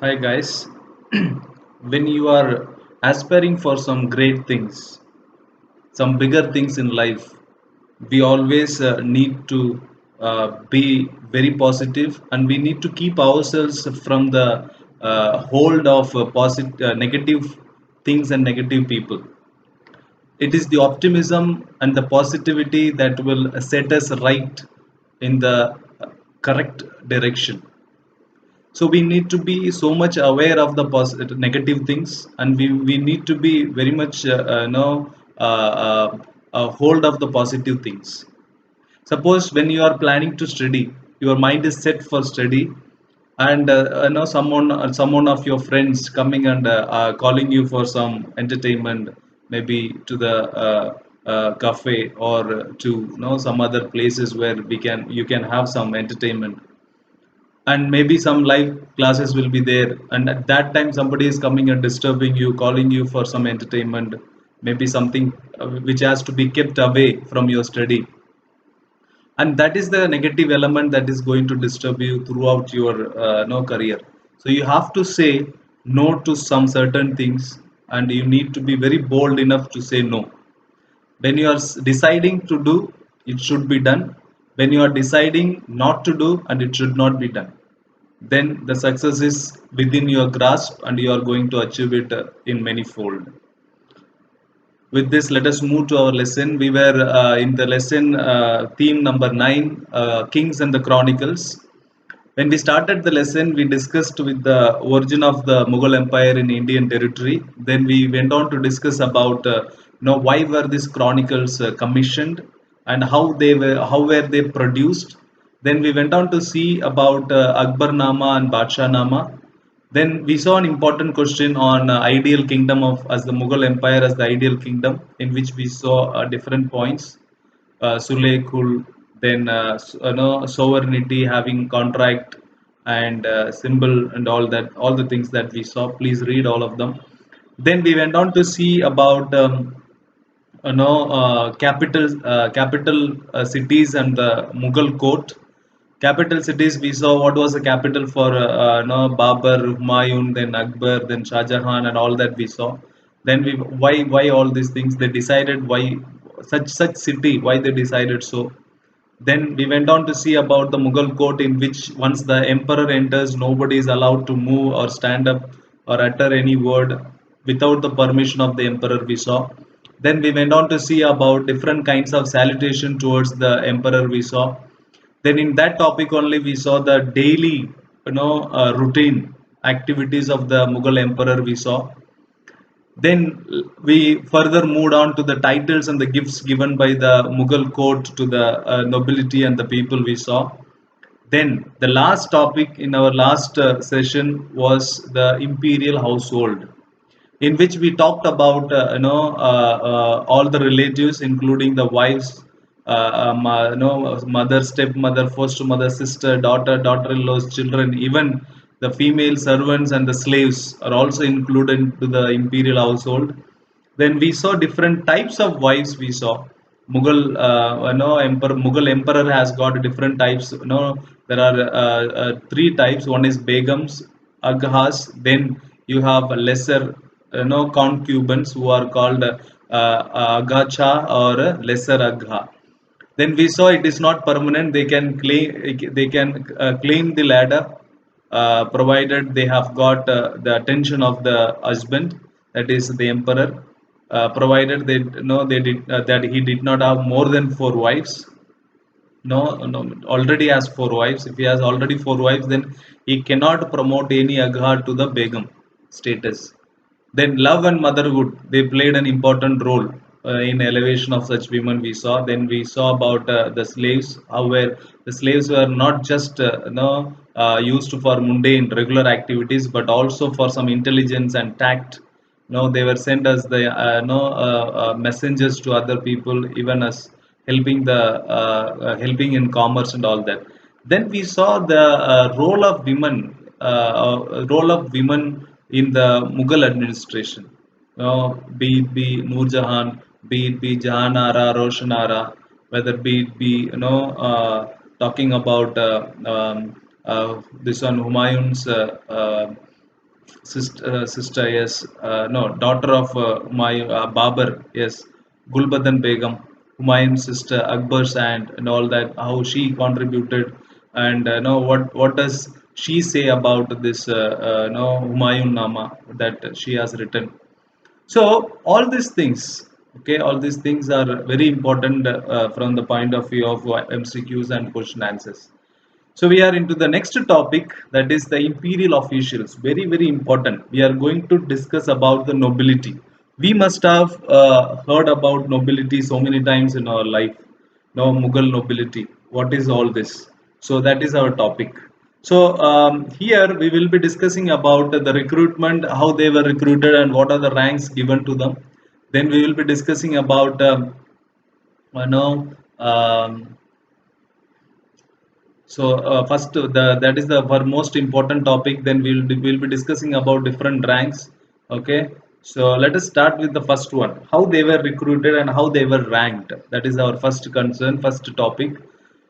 Hi guys. When you are aspiring for some great things, some bigger things in life, we always need to be very positive, and we need to keep ourselves from the hold of negative things and negative people. It is the optimism and the positivity that will set us right in the correct direction. So we need to be so much aware of the negative things, and we need to be very much hold of the positive things. Suppose when you are planning to study, your mind is set for study, and someone of your friends coming and calling you for some entertainment, maybe to the cafe, or to some other places where we can you can have some entertainment, and maybe some live classes will be there, and at that time somebody is coming and disturbing you, calling you for some entertainment, maybe something which has to be kept away from your study, and that is the negative element that is going to disturb you throughout your no career. So you have to say no to some certain things, and you need to be very bold enough to say no. When you are deciding to do, it should be done. When you are deciding not to do, and it should not be done, then the success is within your grasp, and you are going to achieve it in many fold. With this, let us move to our lesson. We were in the lesson theme number 9, Kings and the Chronicles. When we started the lesson, we discussed with the origin of the Mughal Empire in Indian territory. Then we went on to discuss about why were these chronicles commissioned, and how were they produced. Then we went on to see about Akbarnama and Badshahnama. Then we saw an important question on ideal kingdom of as the Mughal Empire as the ideal kingdom, in which we saw different points, Sule Kul, then sovereignty, having contract and symbol and all the things that we saw. Please read all of them. Then we went on to see about capital cities and the Mughal court. Capital cities, we saw what was the capital for Babur, Humayun, then Akbar, then Shah Jahan, and all that we saw. Then we why all these things they decided, why such city, why they decided so. Then we went on to see about the Mughal court, in which once the emperor enters, nobody is allowed to move or stand up or utter any word without the permission of the emperor. We saw. Then we went on to see about different kinds of salutation towards the emperor. We saw. Then in that topic only we saw the daily, routine activities of the Mughal emperor. We saw. Then we further moved on to the titles and the gifts given by the Mughal court to the nobility and the people we saw. Then the last topic in our last session was the imperial household, in which we talked about all the relatives, including the wives, mother, stepmother, foster mother, sister, daughter, daughter-in-laws, children, even the female servants and the slaves are also included into the imperial household. Then we saw different types of wives. We saw Mughal, Mughal emperor has got different types. There are three types. One is Begums, Aghas. Then you have lesser, concubines, who are called Agacha or lesser Agha. Then we saw it is not permanent. They can claim the ladder, provided they have got the attention of the husband, that is the emperor. Provided they know they did that he did not have more than four wives. No, already has four wives. If he has already four wives, then he cannot promote any Agha to the Begum status. Then love and motherhood, they played an important role in elevation of such women. We saw. Then we saw about the slaves, how where the slaves were not just used for mundane regular activities, but also for some intelligence and tact. They were sent as the messengers to other people, even as helping in commerce and all that. Then we saw the role of women in the Mughal administration. Be it be Noor Jahan, be it be Jahan Ara, Roshan Ara, whether be it be talking about this one Humayun's sister, yes, no, daughter of my Babar, yes, Gulbadan Begum, Humayun's sister, Akbar's aunt, and all that, how she contributed, and know what does she say about this no Humayun Nama that she has written. So all these things, okay, all these things are very important from the point of view of MCQs and question answers. So we are into the next topic, that is the imperial officials. Very, very important. We are going to discuss about the nobility. We must have heard about nobility so many times in our life. No, Mughal nobility. What is all this? So that is our topic. So here we will be discussing about the recruitment, how they were recruited, and what are the ranks given to them. Then we will be discussing about you know um, so first, that is the our most important topic. Then we'll be discussing about different ranks. Okay. So let us start with the first one. How they were recruited and how they were ranked. That is our first concern, first topic.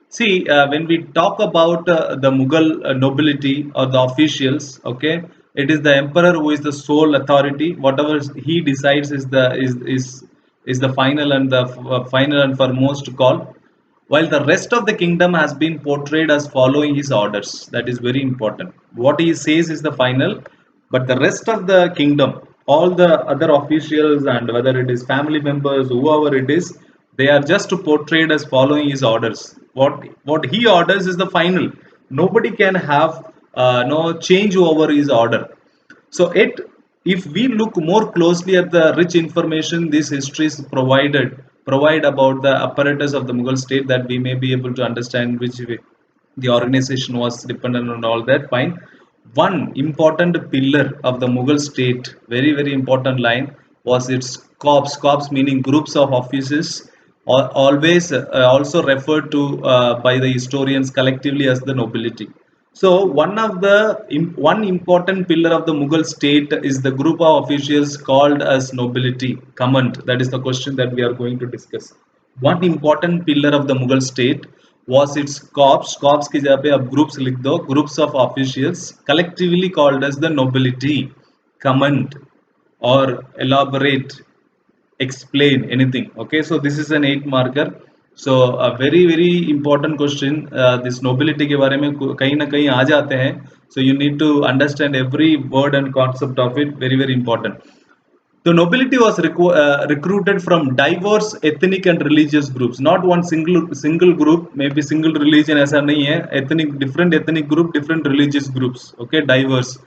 See, when we talk about the Mughal nobility or the officials, okay, it is the emperor who is the sole authority. Whatever he decides is the final and the final and foremost call, while the rest of the kingdom has been portrayed as following his orders. That is very important. What he says is the final, but the rest of the kingdom, all the other officials and whether it is family members, whoever it is, they are just portrayed as following his orders. What he orders is the final. Nobody can have no change over his order. So if we look more closely at the rich information these histories provide about the apparatus of the Mughal state, that we may be able to understand which way the organization was dependent on all that. Fine. One important pillar of the Mughal state, very very important line, was its corps. Corps meaning groups of officers, always also referred to by the historians collectively as the nobility. So one important pillar of the Mughal state is the group of officials called as nobility. Command. That is the question that we are going to discuss. One important pillar of the Mughal state was its corps. Corps की जगह पे अब groups लिख दो. Groups of officials collectively called as the nobility. Command or elaborate, explain anything. Okay, so this is an 8 marker. So a very very important question. This nobility के बारे में कहीं ना कहीं आ जाते हैं. So you need to understand every word and concept of it. Very very important. The nobility was recruited from diverse ethnic and religious groups. Not one single group, maybe single religion ऐसा नहीं है. Ethnic, different ethnic group, different religious groups. Okay, diverse.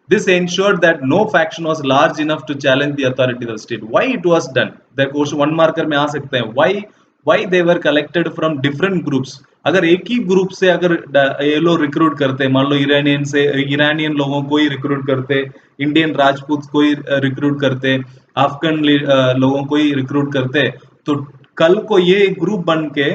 This ensured that no faction was large enough to challenge the authority of the state. Why it was done? The question one marker में आ सकते हैं. Why they were collected from different groups? अगर एक ही group से अगर ये लोग recruit करते, मान लो ईरानियन से, ईरानियन लोगों को ही रिक्रूट करते, इंडियन राजपूत को ही रिक्रूट करते, अफगान लोगों को ही रिक्रूट करते, तो कल को ये ग्रुप बन के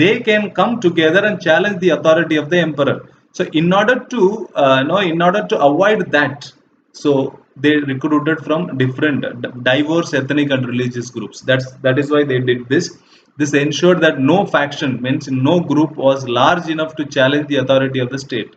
they can come together and challenge the authority of the emperor. So in order to avoid that, so they recruited from different diverse ethnic and religious groups. That is why they did this. This ensured that no faction, means no group, was large enough to challenge the authority of the state.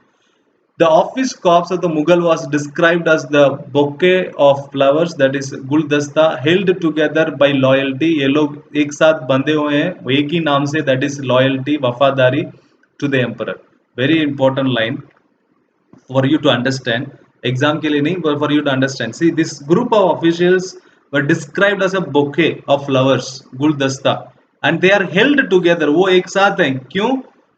The office corps of the Mughal was described as the bouquet of flowers, that is guldasta, held together by loyalty. ये लोग एक साथ बंधे हुए हैं एक ही नाम से, that is loyalty, वफादारी to the emperor. Very important line for you to understand. Exam के लिए नहीं, but for you to understand. See, this group of officials were described as a bouquet of flowers, guldasta, and they are held together. वो एक साथ हैं. क्यों?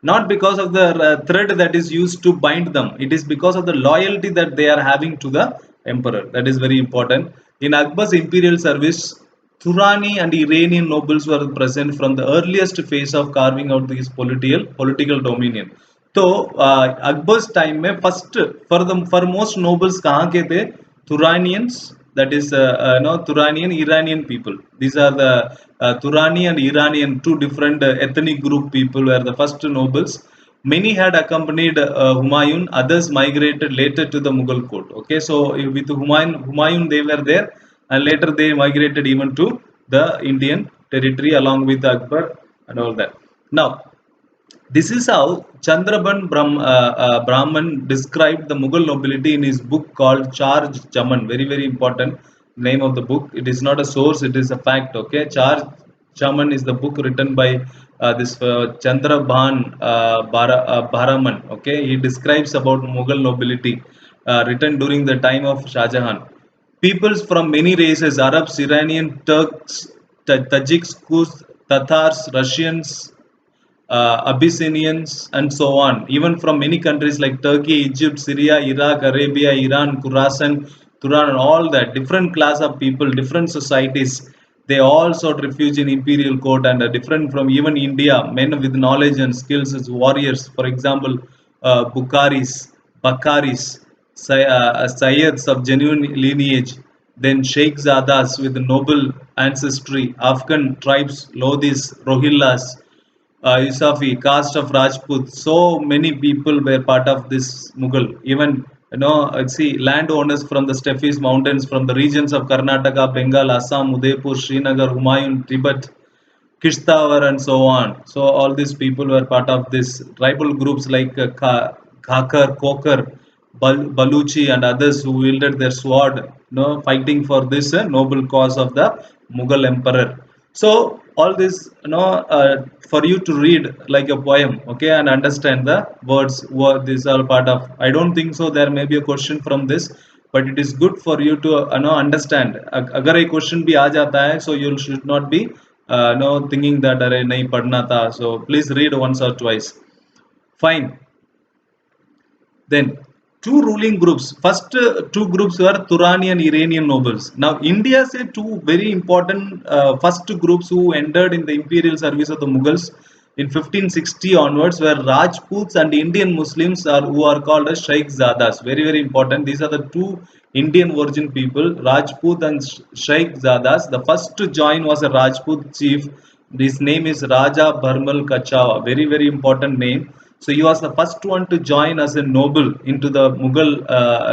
Not because of the thread that is used to bind them. It is because of the loyalty that they are having to the emperor. That is very important. In Akbar's imperial service, Turani and Iranian nobles were present from the earliest phase of carving out this political dominion. तो Akbar's time में first for most nobles कहाँ के थे? तुरानियंस, that is no Turanian Iranian people. These are the Turani and Iranian, two different ethnic group people were the first nobles. Many had accompanied Humayun, others migrated later to the Mughal court. Okay, so with Humayun they were there, and later they migrated even to the Indian territory along with Akbar and all that. Now This is how Brahman described the Mughal nobility in his book called Charge Chaman. Very, very important name of the book. It is not a source, it is a fact. Okay, Charge Chaman is the book written by this Chandrabhan Bharaman. Okay, he describes about Mughal nobility written during the time of Shah Jahan. Peoples from many races Arabs, Iranian, Turks, Tajiks, Kuz, Tatars, Russians, Abyssinians, and so on. Even from many countries like Turkey, Egypt, Syria, Iraq, Arabia, Iran, Khorasan, Turan, and all that different class of people, different societies. They all sought refuge in imperial court and are different from even India. Men with knowledge and skills as warriors, for example, Bakaris, Sayyids of genuine lineage, then Sheikh Zadas with noble ancestry, Afghan tribes, Lodhis, Rohillas, Yusafi, caste of Rajput. So many people were part of this Mughal. Even see landowners from the Stepheys Mountains, from the regions of Karnataka, Bengal, Assam, Udaipur, Srinagar, Humayun, Tibet, Kishtawar, and so on. So all these people were part of this tribal groups like Khakar, Kokar, Baluchi, and others who wielded their sword, fighting for this noble cause of the Mughal emperor. So all this, for you to read like a poem, okay, and understand the words, what these are part of. I don't think so. There may be a question from this, but it is good for you to understand. अगर एक question भी आ जाता है, so you should not be thinking that अरे नहीं पढ़ना था. So please read once or twice. Fine. Then two ruling groups. First two groups were Turani and Iranian nobles. Now India said two very important first groups who entered in the imperial service of the Mughals in 1560 onwards were Rajputs and Indian Muslims who are called as Sheikh Zadas. Very, very important. These are the two Indian origin people, Rajput and Sheikh Zadas. The first to join was a Rajput chief. His name is Raja Bharmal Kachawa. Very, very important name. So he was the first one to join as a noble into the Mughal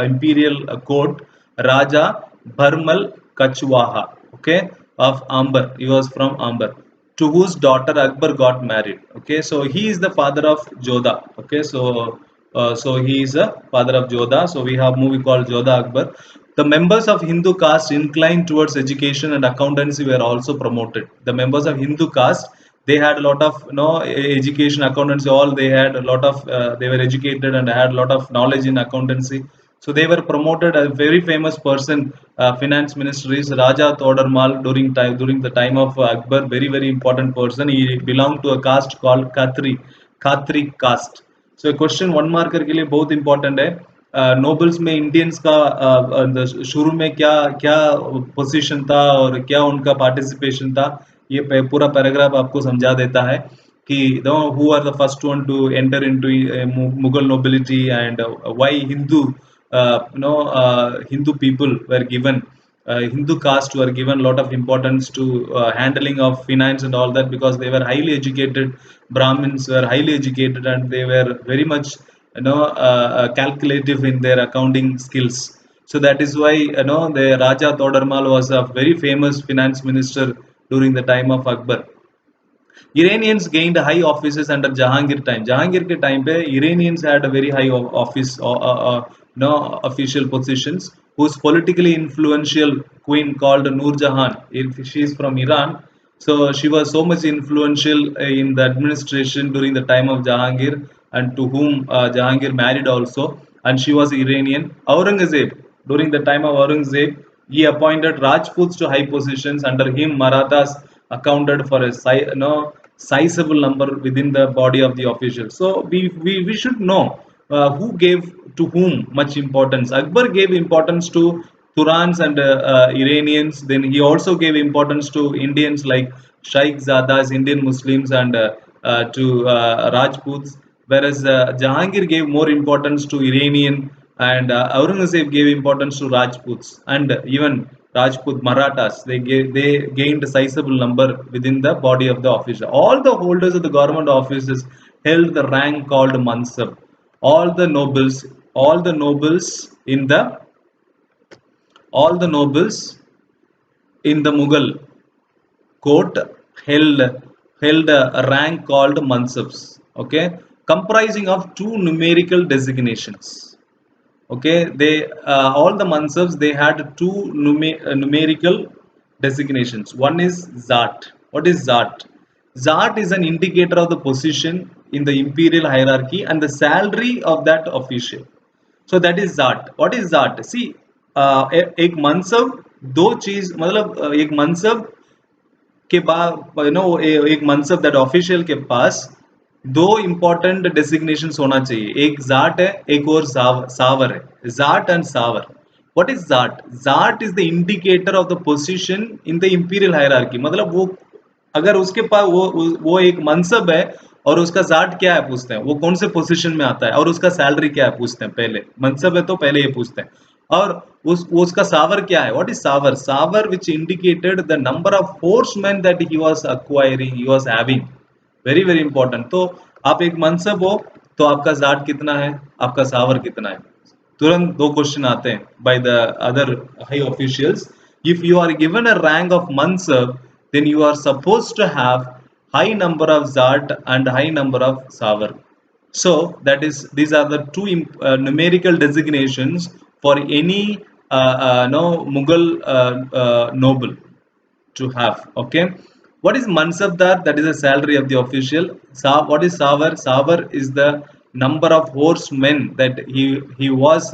imperial court, Raja Bharmal Kachwaha, okay, of Amber. He was from Amber, to whose daughter Akbar got married. Okay, so he is the father of Jodha. Okay, so he is a father of Jodha. So we have movie called Jodha Akbar. The members of Hindu caste inclined towards education and accountancy were also promoted. The members of Hindu caste, they had a lot of education, accountancy, all they had a lot of they were educated and had a lot of knowledge in accountancy. So they were promoted. A very famous person, finance minister is Raja Todarmal during the time of Akbar. Very, very important person. He belonged to a caste called Khatri caste. So question one marker के लिए बहुत important है. Nobles में Indians का शुरू में क्या क्या पोजीशन था और क्या उनका पार्टिसिपेशन था, ये पूरा पैराग्राफ आपको समझा देता है कि who are the first one to enter into Mughal nobility and why Hindu people were given Hindu caste were given a lot of importance to handling of finance and all that, because they were highly educated. Brahmins were highly educated and they were very much calculative in their accounting skills. So that is why the Raja Todarmal was a very famous finance minister during the time of Akbar. Iranians gained high offices under Jahangir time. Jahangir के time पे Iranians had a very high office official positions. Whose politically influential queen called Noor Jahan. She is from Iran, so she was so much influential in the administration during the time of Jahangir, and to whom Jahangir married also. And she was Iranian. Aurangzeb, during the time of Aurangzeb, he appointed Rajputs to high positions. Under him, Marathas accounted for a sizable number within the body of the officials. So we should know who gave to whom much importance. Akbar gave importance to Turans and Iranians. Then he also gave importance to Indians like Sheikh Zadas, Indian Muslims, and to Rajputs. Whereas Jahangir gave more importance to Iranian, and Aurangzeb gave importance to Rajputs, and even Rajput Marathas. They gained a sizable number within the body of the office. All the holders of the government offices held the rank called Mansab. All the nobles, all the nobles in the all the nobles in the Mughal court held held a rank called Mansabs. okay, comprising of two numerical designations. Okay, they all the mansabs they had two numerical designations. One is zat. What is zat? Zat is an indicator of the position in the imperial hierarchy and the salary of that official. So that is zat. What is zat? See, एक मनसब दो चीज मतलब एक मनसब के बाद एक मनसब that official के पास दो इंपॉर्टेंट डेजिग्नेशन होना चाहिए. एक जाट है, एक और सावर है. Jat and Sawar. What is Jat? Jat is the indicator of the position in the imperial hierarchy. मतलब वो अगर उसके पास वो एक मनसब है और उसका जाट क्या है पूछते हैं, वो कौन से पोजीशन में आता है और उसका सैलरी क्या है पूछते हैं. पहले मनसब है तो पहले ये पूछते हैं. और उसका सावर क्या है? What is sawar? Sawar which indicated the number of horsemen that he was acquiring, he was having. Very very important. तो आप एक मनसब हो तो आपका जाट कितना है, आपका सावर कितना है. तुरंत दो क्वेश्चन आते हैं by the other high officials. If you are given a rank of mansab then you are supposed to have high number of zat and high number of savar. So that is, these are the two numerical designations for any no Mughal noble to have. Okay, what is mansabdar? That is the salary of the official. What is savar? Savar is the number of horsemen that he was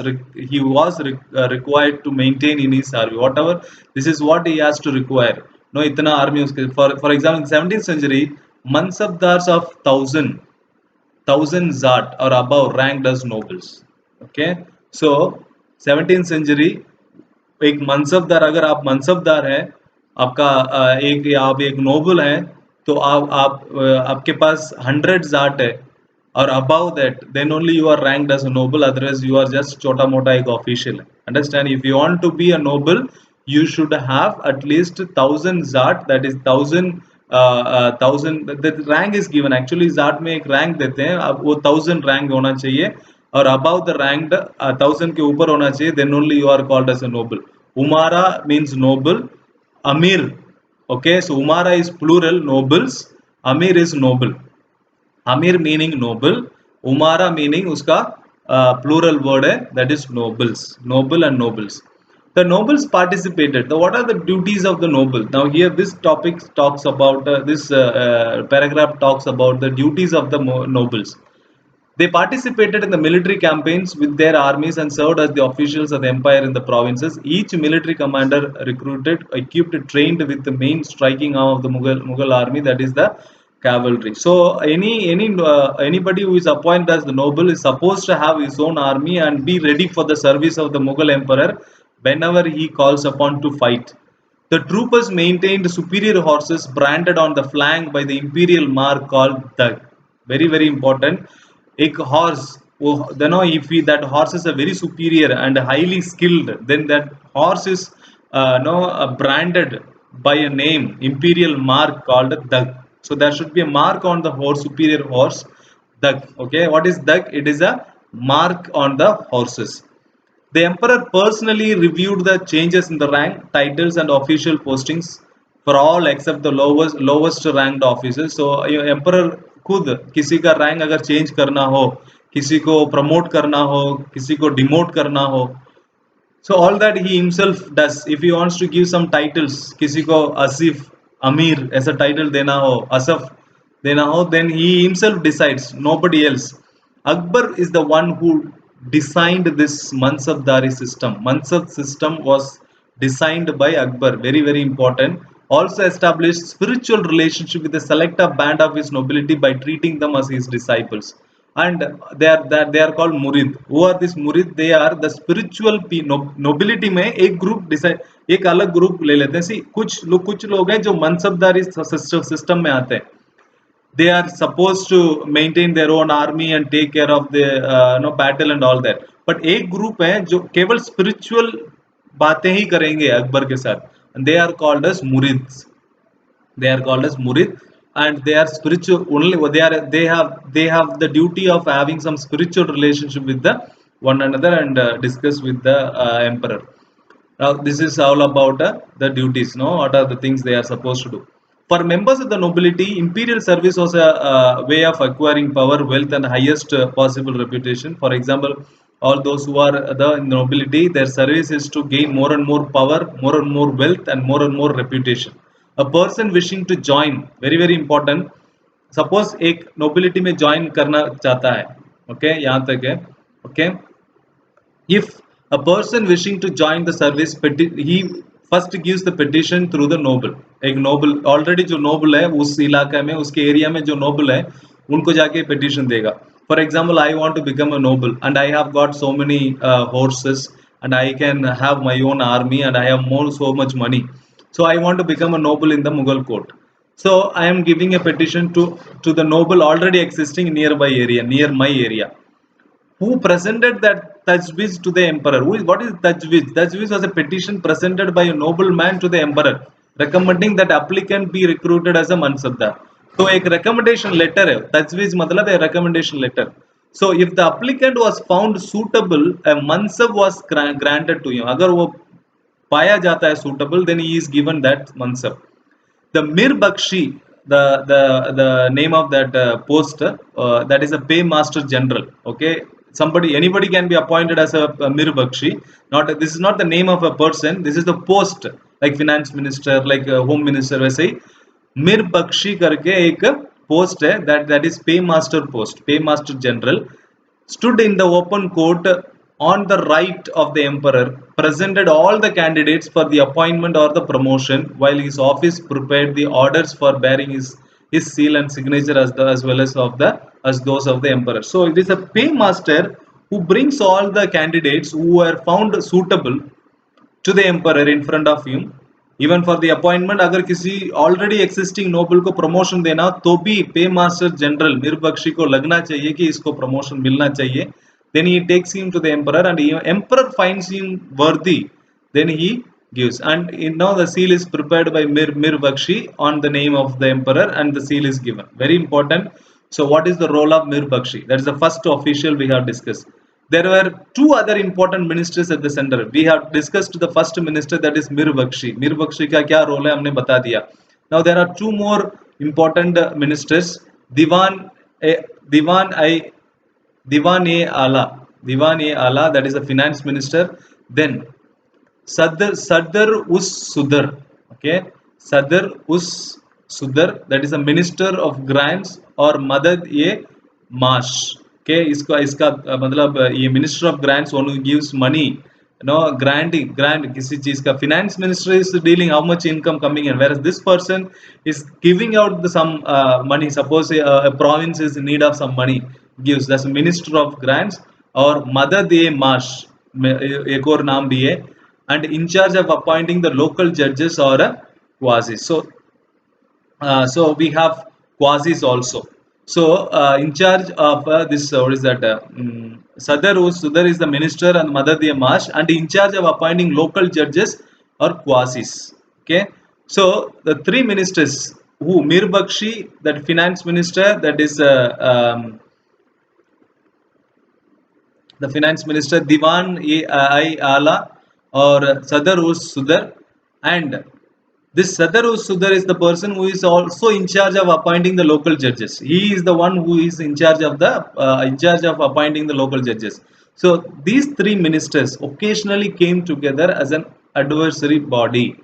required to maintain in his army. Whatever, this is what he has to require. No, itna army uske, for example, in 17th century, mansabdars of thousand zat or above ranked as nobles. Okay, so 17th century, एक मनसबदार, अगर आप मनसबदार हैं, आपका एक या आप एक Nobel हैं, तो आपके पास 100 जाट है और above that, then only you are ranked as a noble. Otherwise you are just chota mota एक official. Understand? If you want to be a noble, you should have at least 1000 zat, that is 1000 1000. The rank is given actually. Jat में एक rank देते हैं, अब वो 1000 rank होना चाहिए और above the ranked 1000 के ऊपर होना चाहिए. Then only you are called as a noble. Umara means noble. Amir. Okay, so Umara is plural, nobles. Amir is noble. Amir meaning noble. Umara meaning उसका plural word है, that is nobles. Noble and nobles. The nobles participated. Now, what are the duties of the noble? Now here this topic talks about this paragraph talks about the duties of the nobles. They participated in the military campaigns with their armies and served as the officials of the empire in the provinces. Each military commander recruited, equipped, trained with the main striking arm of the Mughal army, that is the cavalry. So anybody who is appointed as the noble is supposed to have his own army and be ready for the service of the Mughal emperor whenever he calls upon to fight. The troopers maintained superior horses branded on the flank by the imperial mark called Dag. Very very important. एक horse, if that horse is a very superior and highly skilled, then that horse is branded by a name, imperial mark called Dag. So there should be a mark on the horse, superior horse, Dag. Okay, what is Dag? It is a mark on the horses. The emperor personally reviewed the changes in the rank, titles, and official postings for all except the lowest ranked officers. So emperor खुद किसी का rank अगर change करना हो, किसी को promote करना हो, किसी को डिमोट करना हो, so all that he himself does. If he wants to give some titles, किसी को आसिफ, अमीर ऐसा टाइटल देना हो, असफ देना हो, then he himself decides, nobody else. Akbar is the one who designed this Mansabdari system. Mansab system was designed by Akbar. Very very important. Also established spiritual relationship with a selected band of his nobility by treating them as his disciples. And they are called murid. Who are these murid? They are the spiritual nobility में एक group decide, एक अलग group ले लेते हैं. सी कुछ लोग हैं जो मनसबदारी सिस्टम में आते हैं. They are supposed to maintain their own army and take care of the battle and all that. But एक ग्रुप है जो केवल spiritual बातें ही करेंगे अकबर के साथ, and they are called as murids. They are called as murid, and they are spiritual only. They have the duty of having some spiritual relationship with the one another and discuss with the emperor. Now this is all about the duties. No, what are the things they are supposed to do? For members of the nobility, imperial service was a way of acquiring power, wealth, and highest possible reputation. For example, all those who are the nobility, their service is to gain more and more power, more and more wealth, and more reputation. A person wishing to join, very very important. Suppose एक nobility में join करना चाहता है, okay, यहाँ तक है, okay. If a person wishing to join the service, he first gives the petition through the noble. एक noble already जो noble है उस इलाके में उसके area में जो noble है उनको जाके petition देगा. For example, I want to become a noble and I have got so many horses and I can have my own army and I have more so much money. So I want to become a noble in the Mughal court. So I am giving a petition to the noble already existing nearby area, near my area, who presented that tajweez to the emperor. What is tajweez? Tajweez was a petition presented by a nobleman to the emperor, recommending that applicant be recruited as a mansabdar. So एक recommendation letter है. Tajweez मतलब है recommendation letter. So if the applicant was found suitable, a mansab was granted to him. अगर वो पाया जाता है suitable, then he is given that mansab. The Mir Bakshi, the name of that post, that is a pay master general. Okay, anybody can be appointed as a Mir Bakshi. Not this is not the name of a person. This is the post, like finance minister, like home minister. वैसे ही Mir Bakshi करके एक post है, that is paymaster post, paymaster general, stood in the open court on the right of the emperor, presented all the candidates for the appointment or the promotion, while his office prepared the orders for bearing his seal and signature as well as those of the emperor. So it is a paymaster who brings all the candidates who were found suitable to the emperor in front of him. Even for the appointment, अगर किसी already existing noble को promotion देना तो भी pay master general Mir Bakshi को लगना चाहिए कि इसको promotion मिलना चाहिए. Then he takes him to the emperor and the emperor finds him worthy. Then he gives, and the seal is prepared by Mir Bakshi on the name of the emperor and the seal is given. Very important. So what is the role of Mir Bakshi? That is the first official we have discussed. There were two other important ministers at the center. We have discussed the first minister, that is Mir Bakshi. Mir Bakshi का क्या role है हमने बता दिया. Now there are two more important ministers. Diwan Diwan I Diwan e Ala, that is the finance minister. Then Sadr us Sudar, okay, Sadr us Sudar, that is a minister of grants, or Madad e Mash, okay, इसका मतलब ये minister of grants, one who gives money, grant किसी चीज का. Finance minister is dealing how much income coming in, whereas this person is giving out some money. Suppose a province is in need of some money, gives. That's minister of grants, or Madad e Mash, एक और नाम भी है, and in charge of appointing the local judges or quasis. So we have quasis also. So in charge of this, what is that? Sudar is the minister and Madad e Mash, and in charge of appointing local judges or quasis. Okay. So the three ministers, who Mir Bakshi, that finance minister, that is the finance minister, Diwan Ala, or Sadr us Sudar, and this Sadr us Sudar is the person who is also in charge of appointing the local judges. He is the one who is in charge of appointing the local judges. So these three ministers occasionally came together as an adversary body.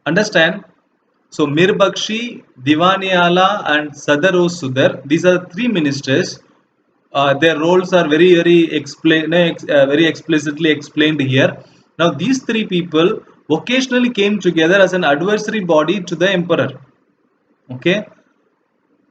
Understand? So Mir Bakshi, Diwan Ala, and Sadr us Sudar, these are the three ministers. Their roles are very explicitly explained here. Now these three people occasionally came together as an adversary body to the emperor. Okay,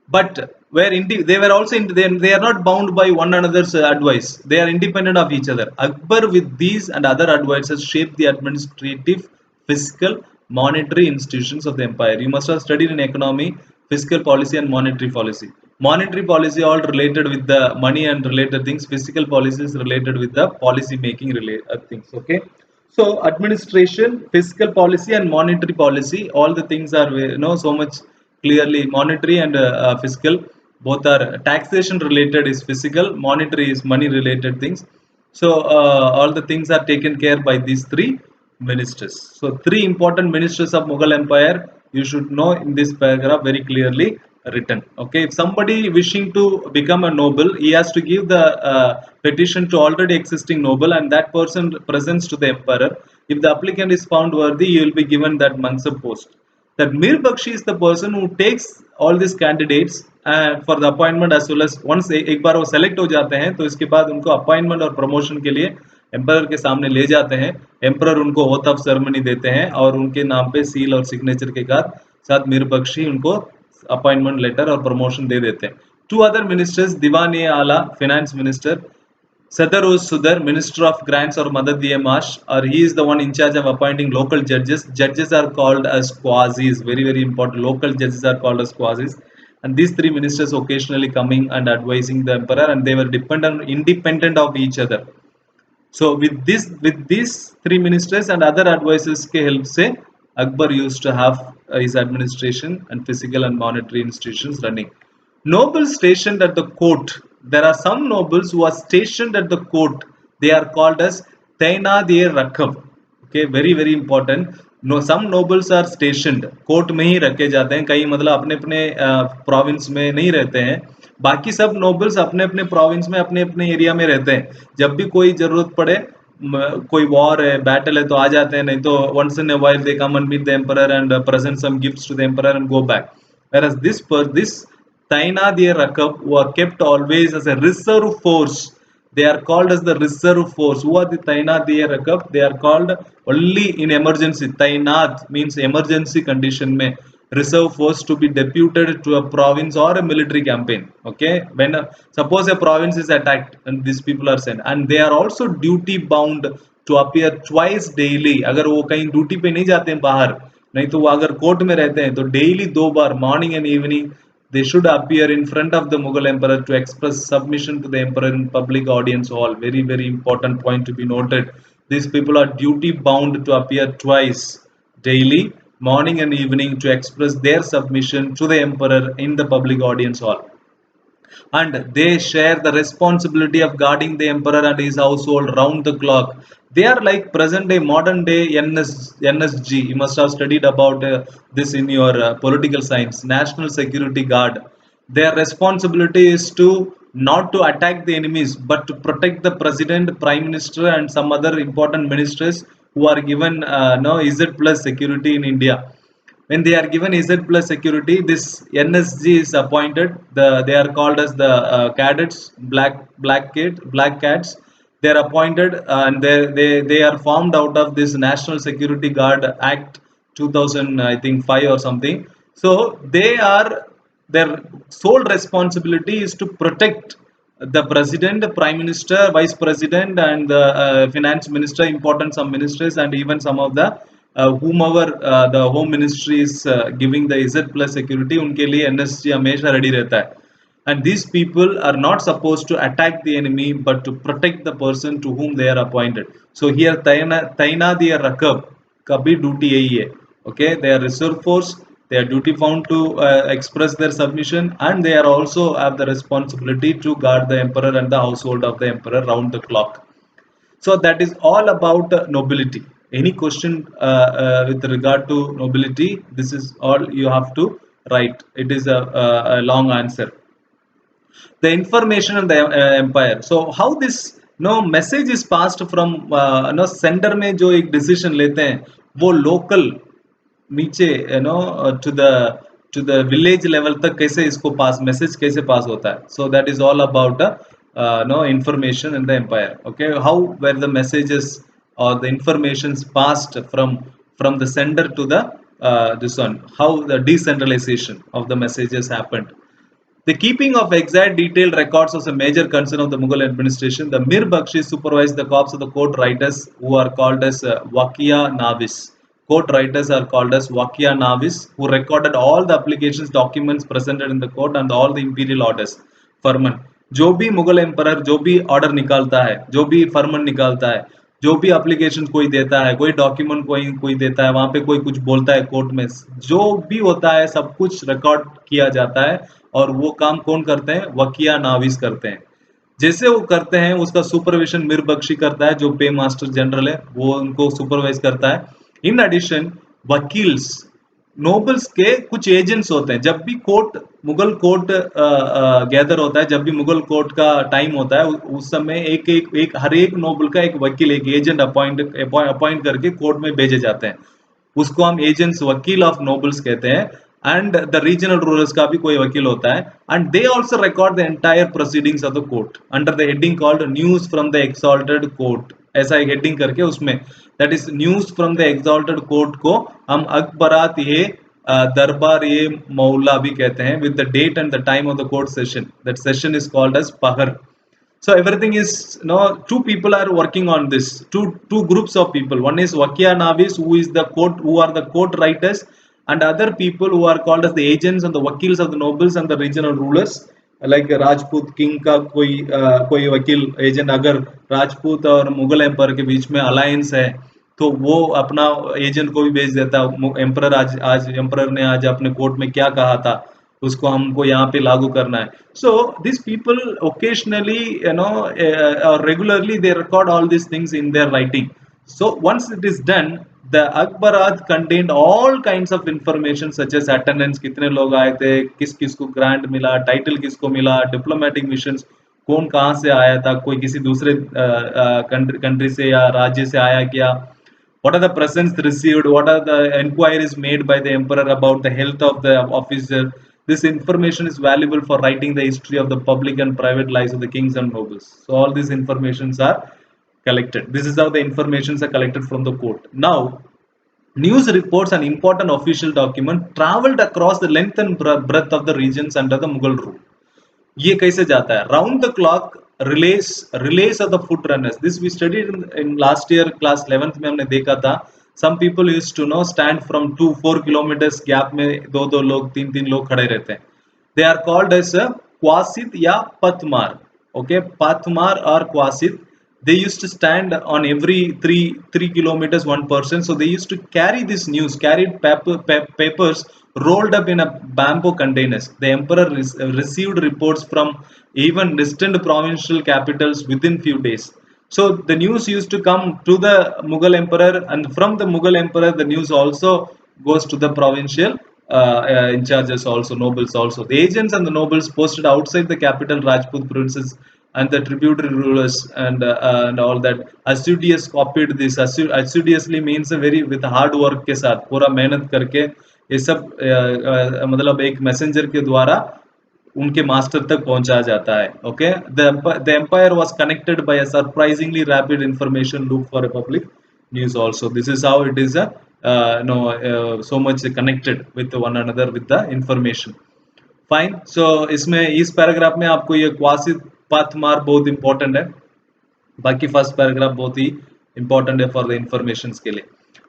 but they were also they are not bound by one another's advice. They are independent of each other. Akbar, with these and other advisors, shaped the administrative, fiscal, monetary institutions of the empire. You must have studied in economy, fiscal policy and monetary policy. Monetary policy all related with the money and related things. Fiscal policy is related with the policy making related things. Okay. So administration, fiscal policy and monetary policy, all the things are so much clearly. Monetary and fiscal, both are taxation related is physical, monetary is money related things. So all the things are taken care by these three ministers. So three important ministers of Mughal Empire: you should know in this paragraph very clearly written. Okay, if somebody wishing to become a noble, he has to give the petition to already existing noble, and that person presents to the emperor. If the applicant is found worthy, he will be given that mansab post. That Mir Bakshi is the person who takes all these candidates for the appointment, as well as once एक बार वो select हो जाते हैं तो इसके बाद उनको appointment और promotion के लिए एम्पर के सामने ले जाते हैं. एम्पर उनको ओथ ऑफ सेरेमनी देते हैं और उनके नाम पे सील और सिग्नेचर के साथ मीर बख्शी उनको अपॉइंटमेंट लेटर और प्रमोशन दे देते हैं. टू अदर मिनिस्टर्स, दीवान ए आला finance minister, Sadar Uz Sudar, Minister of Grants or Madad e Mash, or he is the one in charge of appointing local judges. Judges are called as quasis, very, very important. Local judges are called as quasis. And these three ministers occasionally coming and advising the emperor, and they were independent of each other. So with these three ministers and other advisors के help से Akbar used to have his administration and physical and monetary institutions running. Nobles stationed at the court. There are some nobles who are stationed at the court. They are called as Tainad-e-Rakab. Okay, very very important. No, some nobles are stationed. Court में ही रखे जाते हैं. कई मतलब अपने अपने province में नहीं रहते हैं. बाकी सब नोबल्स अपने अपने प्रोविंस में अपने अपने एरिया में रहते हैं. जब भी कोई जरूरत पड़े, कोई वॉर है, बैटल है, तो आ जाते हैं. नहीं तो once in a while they come and meet the emperor and present some gifts to the emperor and go back. Whereas this Tainad-e-Rakab were kept always as a reserve force. They are called as the reserve force. Who are the Tainad-e-Rakab? They are called only in emergency. Tainad means emergency condition mein reserve force to be deputed to a province or a military campaign. Okay, when suppose a province is attacked and these people are sent, and they are also duty bound to appear twice daily. अगर वो कहीं duty पे नहीं जाते हैं बाहर, नहीं तो वो अगर कोर्ट में रहते हैं तो daily 2 bar morning and evening they should appear in front of the Mughal emperor to express submission to the emperor in public audience hall. Very very important point to be noted. These people are duty bound to appear twice daily, morning and evening, to express their submission to the emperor in the public audience hall. And they share the responsibility of guarding the emperor and his household round the clock. They are like present day, modern day NSG. You must have studied about this in your political science, National Security Guard. Their responsibility is to not to attack the enemies, but to protect the president, prime minister, and some other important ministers who are given no Z plus security in India. When they are given Z plus security, this NSG is appointed. They are called as the cadets, black cats. They are appointed, and they are formed out of this National Security Guard Act 2000, I think 5 or something. So their sole responsibility is to protect the president, prime minister, vice president, and the finance minister, important some ministers, and even some of the whomever the home ministry is giving the Z plus security, उनके लिए NSG हमेशा ready रहता है. And these people are not supposed to attack the enemy, but to protect the person to whom they are appointed. So here Tainad-e-Rakab का भी duty यही है. Okay, they are reserve force. They are duty bound to express their submission, and they are also have the responsibility to guard the emperor and the household of the emperor round the clock. So that is all about nobility. Any question with regard to nobility? This is all you have to write. It is a long answer. The information and the empire. So how this message is passed from sender में जो एक decision लेते हैं वो local नीचे to the village level तक कैसे इसको पास मैसेज कैसे पास होता है. So that is all about information in the empire. Okay, how were the messages or the informations passed from the sender to the this one, how the decentralization of the messages happened. The keeping of exact detailed records was a major concern of the Mughal administration. The Mir Bakshi supervised the corps of the court writers, who are called as Wakia Navis. Court writers are called as Wakia Navis, who recorded all the applications, documents presented in the court, and all the imperial orders. फरमान, जो भी Mughal emperor जो भी order निकालता है, जो भी फरमान निकालता है, जो भी एप्लीकेशन कोई देता है, कोई डॉक्यूमेंट कोई देता है, वहां पे कोई कुछ बोलता है कोर्ट में, जो भी होता है सब कुछ रिकॉर्ड किया जाता है. और वो काम कौन करते हैं? वकिया नाविस करते हैं. जैसे वो करते हैं उसका सुपरविजन मीर बख्शी करता है, जो पे मास्टर जनरल है, वो उनको सुपरवाइज करता है. इन एडिशन वकील्स नोबल्स के कुछ एजेंट्स होते हैं। जब भी कोर्ट, मुगल कोर्ट गैदर होता है, जब भी मुगल कोर्ट का टाइम होता है, उस समय एक हर एक नोबल का एक वकील, एक एजेंट अपॉइंट करके कोर्ट में भेजे जाते हैं। उसको हम एजेंट्स, वकील ऑफ नोबल्स कहते हैं। एंड द रीजनल रूलर्स का भी कोई वकील होता है। And they also record the entire proceedings of the court under the heading called news from the exalted court. ऐसा एक हेडिंग करके उसमें, that is news from the exalted court को हम अखबारात ये दरबार ये मौला भी कहते हैं, with the date and the time of the court session. That session is called as pahar. So everything is, two people are working on this, two groups of people. One is Vakya Navis, who is the court, who are the court writers, and other people who are called as the agents and the wakils of the nobles and the regional rulers. Like Rajput king का कोई वकील agent, अगर राजपूत और Mughal empire के बीच में alliance है, तो वो अपना एजेंट को भी भेज देता है। एम्परर आज आज एम्परर ने आज अपने कोर्ट में क्या कहा था, उसको हमको यहाँ पे लागू करना है। So these people occasionally, or regularly, they record all these things in their writing. So once it is done, the Akbarat contained all kinds of information such as attendance, कितने लोग आए थे, किस किस को ग्रांट मिला, टाइटल किसको मिला, डिप्लोमेटिक मिशंस कौन कहाँ से आया था, कोई किसी दूसरे कंट्री से या राज्य से आया क्या, what are the presents received, what are the enquiries made by the emperor about the health of the officer. This information is valuable for writing the history of the public and private lives of the kings and nobles. So all these informations are collected. This is how the informations are collected from the court. Now, news reports, an important official document, traveled across the length and breadth of the regions under the Mughal rule. ये कैसे जाता है? Round the clock relays of the foot runners, this we studied in last year class 11th में हमने देखा था। Some people used to no stand from 2-4 kilometres gap में, दो दो लोग, तीन तीन लोग खड़े रहते हैं। दे आर कॉल्ड एज क्वासित या पथमार। ओके, पथमार और क्वासित, they used to stand on every three kilometers one person. So they used to carry this news, carried papers rolled up in a bamboo containers. The emperor received reports from even distant provincial capitals within few days. So the news used to come to the Mughal emperor, and from the Mughal emperor the news also goes to the provincial in charges, also nobles. Also the agents and the nobles posted outside the capital, Rajput princes and the tributary rulers, and all that assiduous copied this. Assiduously means a very with hard work के साथ, पूरा मेहनत करके ये सब मतलब एक messenger के द्वारा उनके मास्टर तक पहुंचा जाता है। Okay, the empire was connected by a surprisingly rapid information loop for a public news also. This is how it is so much connected with one another with the information. Fine. So इसमें इस paragraph में आपको ये क्वासित पाथमार बहुत important है, बाकी first paragraph बहुत ही इंपॉर्टेंट है फॉर द इंफॉर्मेशन के लिए।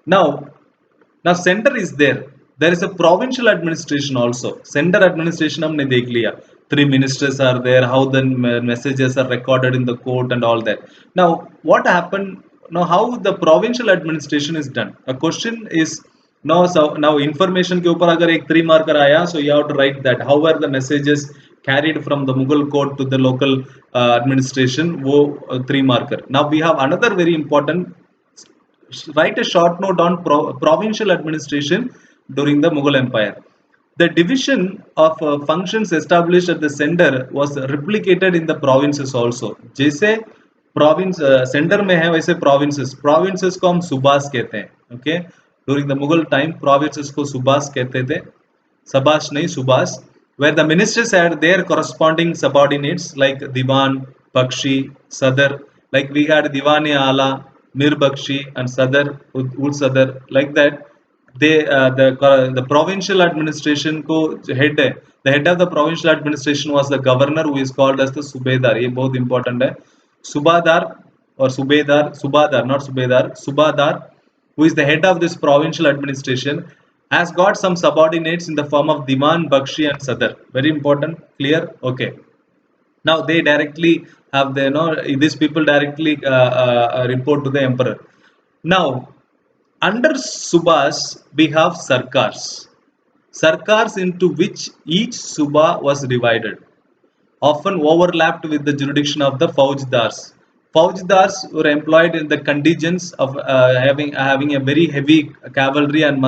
Now, centre is there is a provincial administration also. Centre administration हमने देख लिया, 3 ministers are there, how the messages are recorded in the court and all that. Now what happen, now how the provincial administration is done? A question is, now information के ऊपर अगर एक 3 marker आया, so you have to write that how were the messages carried from the Mughal court to the local administration, वो 3 marker. Now we have another very important, write a short note on provincial administration during the Mughal Empire. The division of functions established at the center was replicated in the provinces also. जैसे province center में है, वैसे provinces को हम सुबास कहते हैं। Okay, during the Mughal time provinces को सुबास कहते थे, सबाश नहीं सुबास, where the ministers had their corresponding subordinates like Diwan, Bakshi, Sadar. Like we had Diwan-e-Ala, Mir Bakshi, and Sadar, Ul Sadar. Like that, the provincial administration को head है, the head of the provincial administration was the governor, who is called as the Subedar. ये बहुत important है, Subadar or Subadar, not Subedar, Subadar, who is the head of this provincial administration, has got some subordinates in the form of Diwan, Bakshi, and Sadar. Very important, clear? Okay. Now they directly have the, these people directly report to the emperor. Now, under Subas, we have Sarkars into which each Suba was divided, often overlapped with the jurisdiction of the Faujdars. Faujdars were employed in the contingents of having a very heavy cavalry and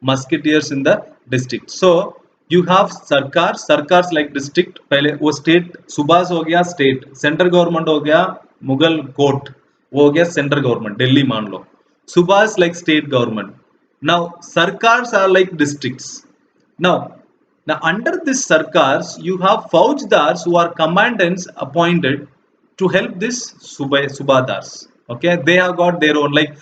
musketeers in the district. So you have sarkars like district, पहले वो state सुबास हो गया state, central government हो गया Mughal coat, वो हो गया central government Delhi मान लो, subas like state government. Now sarkars are like districts. Now under this sarkars you have faujdars who are commandants appointed to help this subadars. Okay, they have got their own, like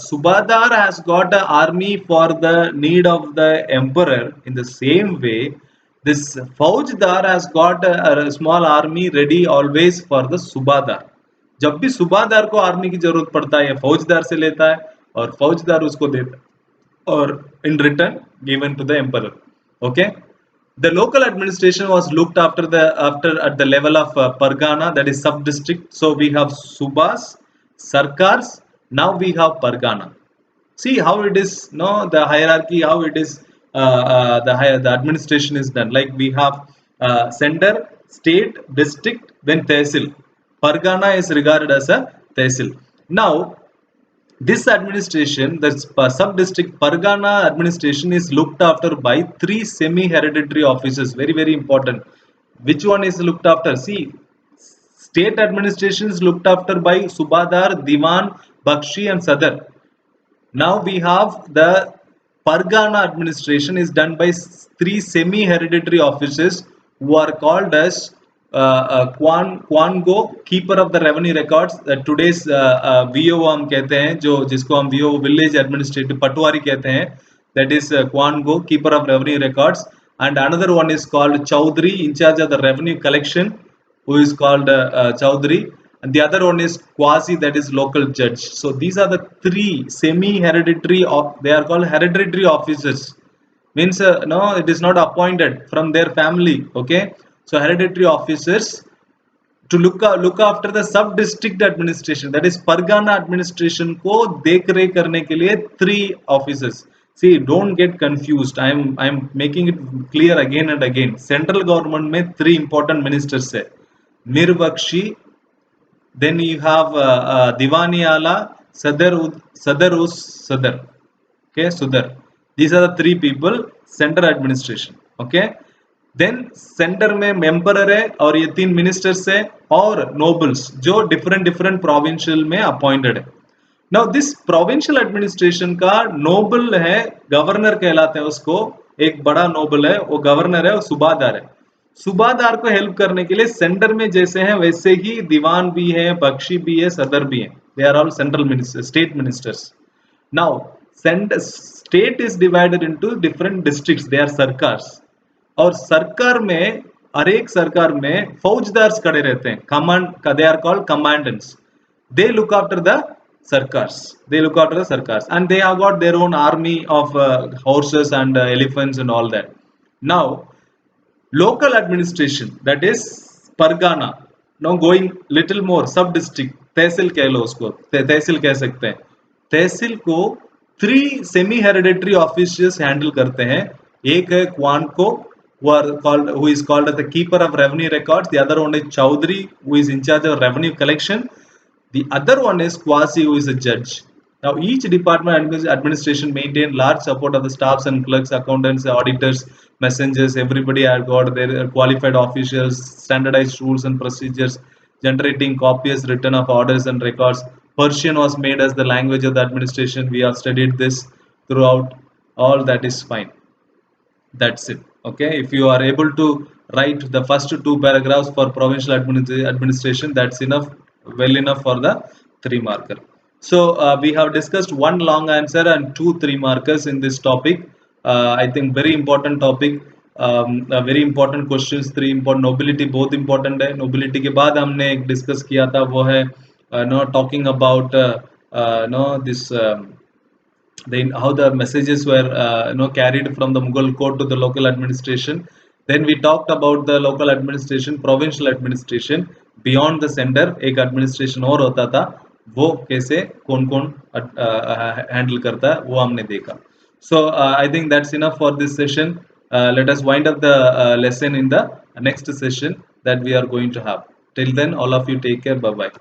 subadar has got an army for the need of the emperor. In the same way, this faujdar has got a small army ready always for the subadar. जब भी सुबादार को army की जरूरत पड़ता है, फौजदार से लेता है और फौजदार उसको देता है, और in return given to the emperor. Okay, the local administration was looked after at the level of pargana, that is sub district. So we have subas, sarkars, now we have pargana. See how it is, no, the hierarchy, how it is, the administration is done. Like we have center, state, district, then tehsil. Pargana is regarded as a tehsil. Now this administration, the sub-district Pargana administration, is looked after by 3 semi-hereditary officers. Very, very important. Which one is looked after? See, state administration is looked after by Subadar, Diwan, Bakshi and Sadar. Now we have the Pargana administration is done by 3 semi-hereditary officers who are called as qanungo, keeper of the revenue records. Today's VO हम कहते हैं, जो जिसको हम VO village administrative patwari कहते हैं, that is qanungo, keeper of revenue records. And another one is called chaudhary, in charge of the revenue collection, who is called Chaudhary, and the other one is Quasi, that is local judge. So these are the 3 semi-hereditary, they are called hereditary officers. Means no, it is not appointed from their family. Okay, so hereditary officers to look after the sub district administration, that is Pargana administration को देख रेख करने के लिए 3 officers. See, don't get confused. I'm making it clear again and again. Central government में 3 important ministers है. Mir Bakshi, then you have Diwani Ala, Sadar. Okay, Sudar. These are the 3 people, central administration. Okay, then centre में emperor है और ये 3 ministers है और nobles जो different provincial में अपॉइंटेड है. नाउ दिस प्रोविंशियल एडमिनिस्ट्रेशन का नोबल है, गवर्नर कहलाते हैं उसको, एक बड़ा नोबल है, वो गवर्नर है, वो सुबादार है. सुबादार को हेल्प करने के लिए सेंटर में जैसे हैं वैसे ही दीवान भी है, बख्शी भी है, सदर भी है. They are all central minister, state ministers. Now state is divided into different districts, they are sarkars. और सरकार में, हर एक सरकार में फौजदार्स खड़े रहते हैं, command, they are called commandants. They look after the sarkars, and they have got their own army of horses and elephants and all that. Now local administration, that is pargana, now going little more sub district, तहसील कह लो उसको, तहसील कह सकते हैं. तहसील को 3 semi hereditary officers handle करते हैं. एक है क्वानको, who is called as the keeper of revenue records. The other one is Chaudhary, who is in charge of revenue collection. The other one is Quasi, who is a judge. Now each department administration maintain large support of the staffs and clerks, accountants, auditors, messengers. Everybody have got their qualified officials, standardized rules and procedures, generating copious written of orders and records. Persian was made as the language of the administration. We have studied this throughout. All that is fine. That's it. Okay, if you are able to write the first 2 paragraphs for provincial administration, that's enough, well enough for the 3 marker. So we have discussed 1 long answer and 2 3 markers in this topic. I think very important topic, very important questions, 3 important. Nobility बहुत important है. Nobility के बाद हमने एक discuss किया था, वो है talking about this how the messages were carried from the Mughal court to the local administration. Then we talked about the local administration, provincial administration beyond the center. एक administration और होता था, वो कैसे कौन handle करता है वो हमने देखा. So I think that's enough for this session. Let us wind up the lesson in the next session that we are going to have. Till then, all of you take care. Bye bye.